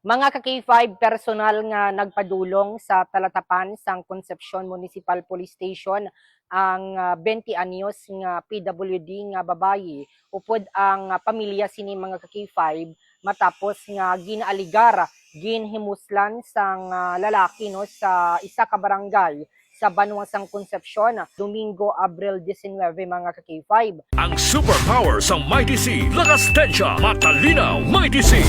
Mga ka-K5 personal nga nagpadulong sa talatapan sang Concepcion Municipal Police Station ang 20 anyos nga PWD nga babayi upod ang pamilya sini mga ka-K5 matapos nga ginaaligar ginhimuslan sang lalaki no sa isa ka barangay sa Banwa sang Concepcion Domingo, Abril 19 mga ka-K5. Ang superpower sa Mighty C, lakas tensya, matalinaw, Mighty C.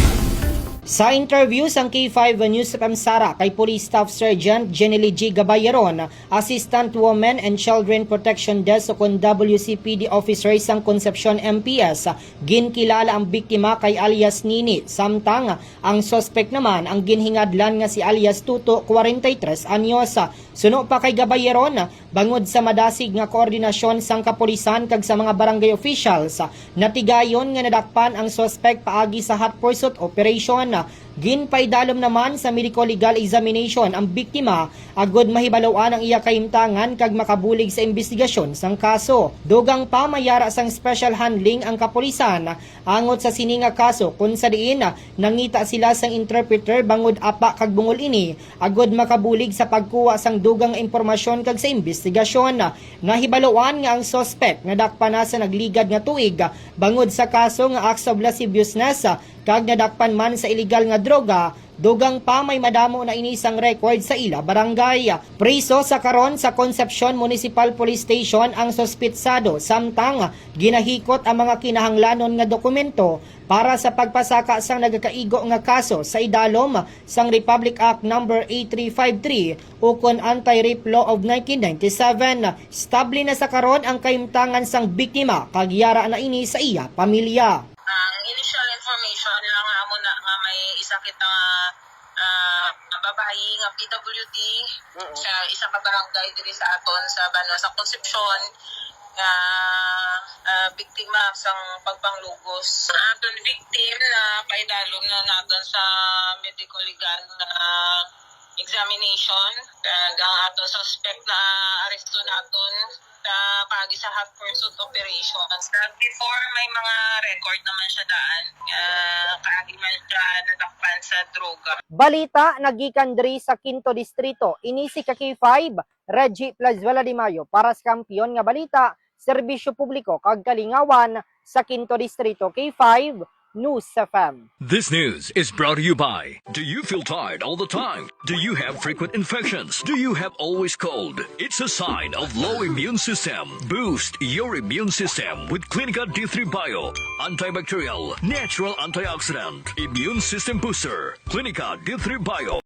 Sa interview sang K5 News Ramsara kay Police Staff Sergeant Jenny G. Gabayaron, Assistant Women and Children Protection Desk o WCPD Officer sang Concepcion MPS, ginkilala ang biktima kay alias Nini, samtang ang suspect naman ang ginhingadlan nga si alias Tuto, 43 anyos. Suno pa kay Gabayaron, bangod sa madasig nga koordinasyon sang kapulisan kag sa mga barangay officials, natigayon nga nadakpan ang suspect paagi sa hot pursuit operation. Ginpaidalom naman sa medico-legal examination ang biktima agod mahibalawan ang iya kahimtangan kag makabulig sa investigasyon sang kaso. Dugang pa mayara sang special handling ang kapulisan angot sa sininga kaso kung sa diin nangita sila sang interpreter bangod apa kag bungol ini agod makabulig sa pagkuha sang dugang impormasyon kag sa investigasyon. Nahibalawan nga ang suspect nga dakpan na sa nagligad nga tuig bangod sa kaso nga acts of lasciviousness kag nadakpan man sa illegal nga droga. Dugang pa may madamo na inisang record sa ila barangay. Priso sa karon sa Concepcion Municipal Police Station ang sospitsado samtang ginahikot ang mga kinahanglanon nga dokumento para sa pagpasaka sang nagakaigo nga kaso sa idalom sang Republic Act No. 8353 ukon Anti-Rape Law of 1997. Stable na sa karon ang kahimtangan sang biktima kag yara na ini sa iya pamilya. Initial information lang amo na nga may isa kita babae nga PWD sa isa ka barangay diri sa aton sa Banwa sa Concepcion nga biktima sang pagpanglugos. Aton victim na paidalom na naton sa medical legal na examination kag ang aton suspect na aresto naton sa pagi sa hot pursuit operations. Before may mga record naman siya daan, kaagi man siya nadakpan sa droga. Balita nagikan diri sa Quinto Distrito, ini si K5 Reggie Plazuela de Mayo para sa kampiyon nga balita, serbisyo publiko kag kalingawan sa Quinto Distrito. K5 News FM. This news is brought to you by, do you feel tired all the time? Do you have frequent infections? Do you have always cold? It's a sign of low immune system. Boost your immune system with Clinica D3 Bio. Antibacterial, natural antioxidant, immune system booster. Clinica D3 Bio.